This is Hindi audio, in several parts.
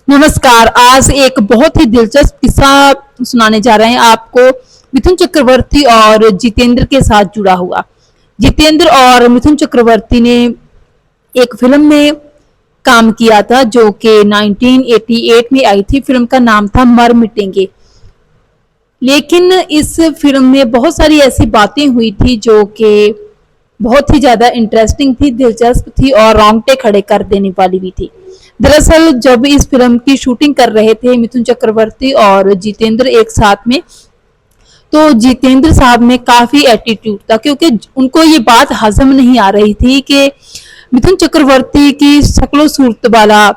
नमस्कार। आज एक बहुत ही दिलचस्प किस्सा सुनाने जा रहे हैं आपको, मिथुन चक्रवर्ती और जितेंद्र के साथ जुड़ा हुआ। जितेंद्र और मिथुन चक्रवर्ती ने एक फिल्म में काम किया था जो कि 1988 में आई थी। फिल्म का नाम था मर मिटेंगे। लेकिन इस फिल्म में बहुत सारी ऐसी बातें हुई थी जो कि बहुत ही ज्यादा इंटरेस्टिंग थी, दिलचस्प थी और रोंगटे खड़े कर देने वाली भी थी। दरअसल जब इस फिल्म की शूटिंग कर रहे थे मिथुन चक्रवर्ती और जितेंद्र एक साथ में, तो जितेंद्र साहब में काफी एटीट्यूड था, क्योंकि उनको ये बात हजम नहीं आ रही थी कि मिथुन चक्रवर्ती की शक्लो सूरत वाला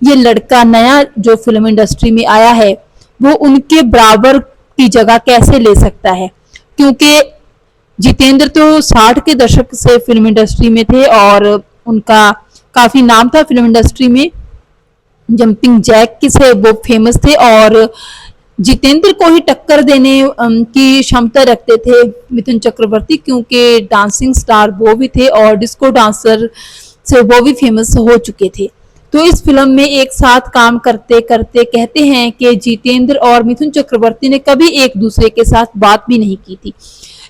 ये लड़का नया जो फिल्म इंडस्ट्री में आया है वो उनके बराबर की जगह कैसे ले सकता है। क्योंकि जितेंद्र तो 60 के दशक से फिल्म इंडस्ट्री में थे और उनका काफी नाम था फिल्म इंडस्ट्री में। जंपिंग जैक से वो फेमस थे और जितेंद्र को ही टक्कर देने की क्षमता रखते थे मिथुन चक्रवर्ती, क्योंकि डांसिंग स्टार वो भी थे और डिस्को डांसर से वो भी फेमस हो चुके थे। तो इस फिल्म में एक साथ काम करते करते कहते हैं कि जितेंद्र और मिथुन चक्रवर्ती ने कभी एक दूसरे के साथ बात भी नहीं की थी।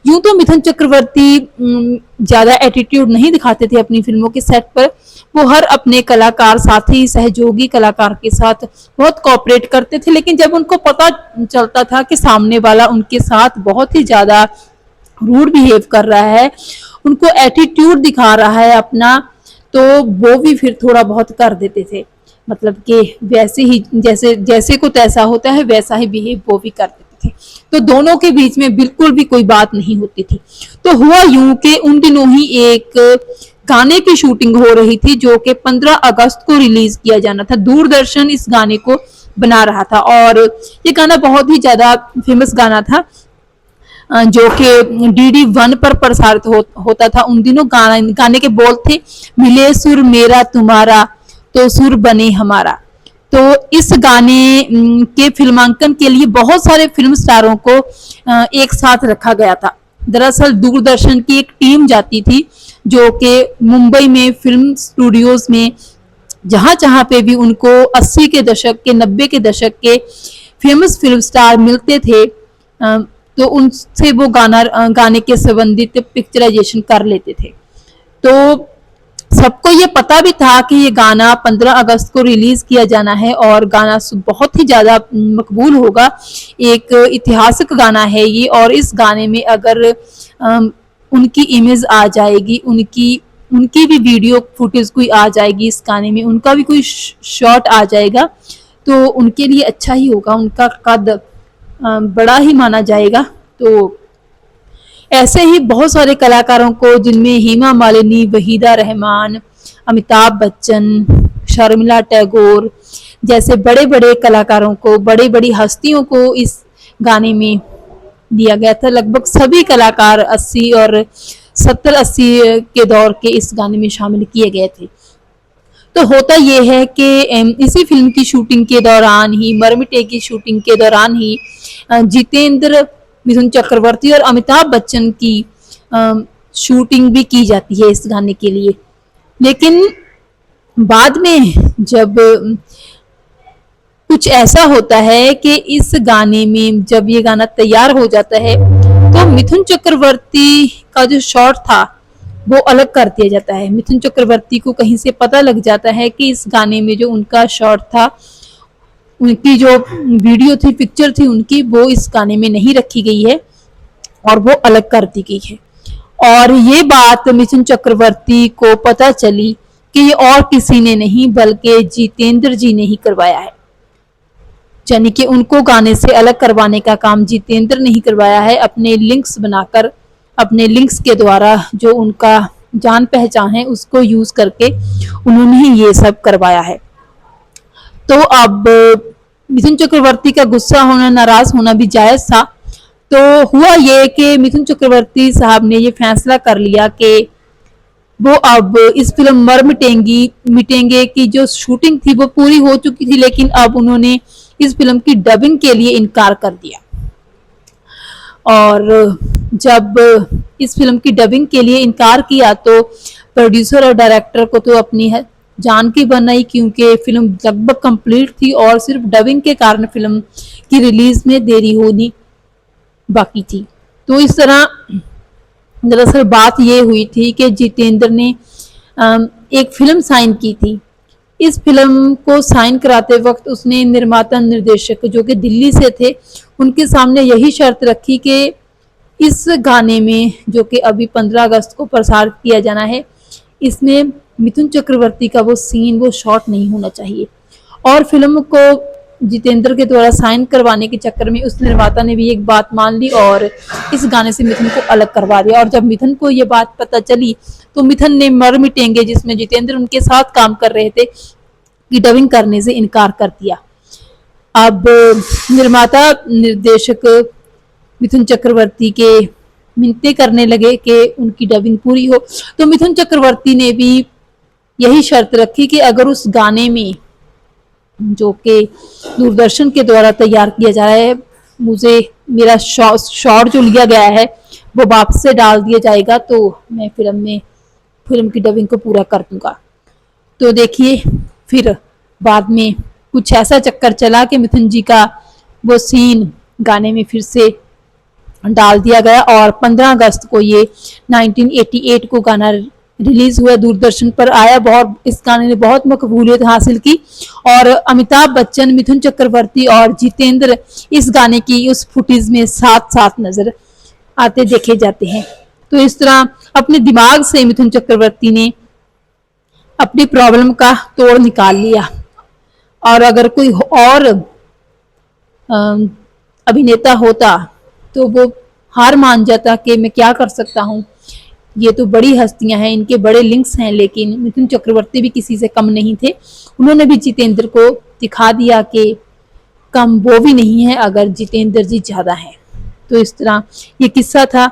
यूं तो मिथुन चक्रवर्ती ज्यादा एटीट्यूड नहीं दिखाते थे अपनी फिल्मों के सेट पर। वो हर अपने कलाकार साथी सहयोगी कलाकार के साथ बहुत कोऑपरेट करते थे, लेकिन जब उनको पता चलता था कि सामने वाला उनके साथ बहुत ही ज्यादा रूड बिहेव कर रहा है, उनको एटीट्यूड दिखा रहा है अपना, तो वो भी फिर थोड़ा बहुत कर देते थे। मतलब कि वैसे ही जैसे जैसे को तैसा होता है वैसा ही बिहेव वो भी कर देते थे। तो दोनों के बीच में बिल्कुल भी कोई बात नहीं होती थी। तो हुआ यूं कि उन दिनों ही एक गाने की शूटिंग हो रही थी जो कि 15 अगस्त को रिलीज किया जाना था। दूरदर्शन इस गाने को बना रहा था और ये गाना बहुत ही ज्यादा फेमस गाना था जो कि DD1 पर प्रसारित होता था उन दिनों। गाने के बोल थे, मिले सुर मेरा तुम्हारा तो सुर बने हमारा। तो इस गाने के फिल्मांकन के लिए बहुत सारे फिल्म स्टारों को एक साथ रखा गया था। दरअसल दूरदर्शन की एक टीम जाती थी जो कि मुंबई में फिल्म स्टूडियोज में जहां जहां पे भी उनको 80 के दशक के 90 के दशक के फेमस फिल्म स्टार मिलते थे, तो उनसे वो गाने के संबंधित पिक्चराइजेशन कर लेते थे। तो सबको ये पता भी था कि ये गाना 15 अगस्त को रिलीज किया जाना है और गाना बहुत ही ज्यादा मकबूल होगा। एक ऐतिहासिक गाना है ये, और इस गाने में अगर उनकी इमेज आ जाएगी, उनकी भी वीडियो फुटेज कोई आ जाएगी, इस गाने में उनका भी कोई शॉट आ जाएगा तो उनके लिए अच्छा ही होगा, उनका कद बड़ा ही माना जाएगा। तो ऐसे ही बहुत सारे कलाकारों को, जिनमें हेमा मालिनी, वहीदा रहमान, अमिताभ बच्चन, शर्मिला टैगोर जैसे बड़े बड़े कलाकारों को, बड़ी बड़ी हस्तियों को इस गाने में दिया गया था। लगभग सभी कलाकार 80 और 70-80 के दौर के इस गाने में शामिल किए गए थे। तो होता यह है कि इसी फिल्म की शूटिंग के दौरान ही, मरमिटे की शूटिंग के दौरान ही जितेंद्र, मिथुन चक्रवर्ती और अमिताभ बच्चन की शूटिंग भी की जाती है इस गाने के लिए। लेकिन बाद में जब कुछ ऐसा होता है कि इस गाने में जब ये गाना तैयार हो जाता है तो मिथुन चक्रवर्ती का जो शॉट था वो अलग कर दिया जाता है। मिथुन चक्रवर्ती को कहीं से पता लग जाता है कि इस गाने में जो उनका शॉट था, उनकी जो वीडियो थी, पिक्चर थी उनकी, वो इस गाने में नहीं रखी गई है और वो अलग कर दी गई है। और ये बात मिथुन चक्रवर्ती को पता चली कि ये और किसी ने नहीं बल्कि जितेंद्र जी ने ही करवाया है। यानी कि उनको गाने से अलग करवाने का काम जितेंद्र ने ही करवाया है। अपने लिंक्स बनाकर, अपने लिंक्स के द्वारा जो उनका जान पहचान है उसको यूज करके उन्होंने ही ये सब करवाया है। तो अब मिथुन चक्रवर्ती का गुस्सा होना, नाराज होना भी जायज था। तो हुआ ये कि मिथुन चक्रवर्ती साहब ने ये फैसला कर लिया कि वो अब इस फिल्म मर मिटेंगे की जो शूटिंग थी वो पूरी हो चुकी थी, लेकिन अब उन्होंने इस फिल्म की डबिंग के लिए इनकार कर दिया। और जब इस फिल्म की डबिंग के लिए इनकार किया तो प्रोड्यूसर और डायरेक्टर को तो अपनी जान के बनाई, क्योंकि फिल्म लगभग कंप्लीट थी और सिर्फ डबिंग के कारण फिल्म की रिलीज में देरी होनी बाकी थी। तो इस तरह दरअसल बात ये हुई थी कि जितेंद्र ने एक फिल्म साइन की थी। इस फिल्म को साइन कराते वक्त उसने निर्माता निर्देशक जो कि दिल्ली से थे उनके सामने यही शर्त रखी कि इस गाने में, जो कि अभी 15 अगस्त को प्रसारित किया जाना है, इसमें मिथुन चक्रवर्ती का वो सीन, वो शॉट नहीं होना चाहिए। और फिल्म को जितेंद्र के द्वारा साइन करवाने के चक्कर में उस निर्माता ने भी एक बात मान ली और इस गाने से मिथुन को अलग करवा दिया। और जब मिथुन को ये बात पता चली तो मिथुन ने मर मिटेंगे, जिसमें जितेंद्र उनके साथ काम कर रहे थे, की डबिंग करने से इनकार कर दिया। अब निर्माता निर्देशक मिथुन चक्रवर्ती के मिन्नतें करने लगे कि उनकी डबिंग पूरी हो। तो मिथुन चक्रवर्ती ने भी यही शर्त रखी कि अगर उस गाने में, जो कि दूरदर्शन के द्वारा तैयार किया जा रहा है, मुझे मेरा शॉट जो लिया गया है वो वापस से डाल दिया जाएगा तो मैं फिल्म की डबिंग को पूरा कर दूंगा। तो देखिए फिर बाद में कुछ ऐसा चक्कर चला कि मिथुन जी का वो सीन गाने में फिर से डाल दिया गया और 15 अगस्त को ये 1988 को गाना रिलीज हुआ, दूरदर्शन पर आया। बहुत इस गाने ने बहुत मकबूलियत हासिल की और अमिताभ बच्चन, मिथुन चक्रवर्ती और जितेंद्र इस गाने की उस फुटेज में साथ साथ नजर आते देखे जाते हैं। तो इस तरह अपने दिमाग से मिथुन चक्रवर्ती ने अपनी प्रॉब्लम का तोड़ निकाल लिया। और अगर कोई और अभिनेता होता तो वो हार मान जाता कि मैं क्या कर सकता हूँ, ये तो बड़ी हस्तियां हैं, इनके बड़े लिंक्स हैं। लेकिन मिथुन चक्रवर्ती भी किसी से कम नहीं थे। उन्होंने भी जितेंद्र को दिखा दिया कि कम वो भी नहीं है अगर जितेंद्र जी ज्यादा हैं। तो इस तरह ये किस्सा था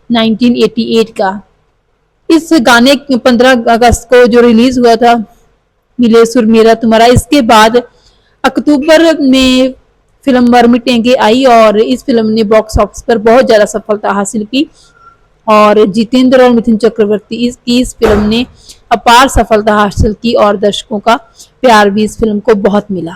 1988 का। इस गाने 15 अगस्त को जो रिलीज हुआ था, मिले सुर मेरा तुम्हारा, इसके बाद अक्टूबर में फिल्म मर मिटेंगे आई और इस फिल्म ने बॉक्स ऑफिस पर बहुत ज्यादा सफलता हासिल की और जितेंद्र और मिथुन चक्रवर्ती इस फिल्म ने अपार सफलता हासिल की और दर्शकों का प्यार भी इस फिल्म को बहुत मिला।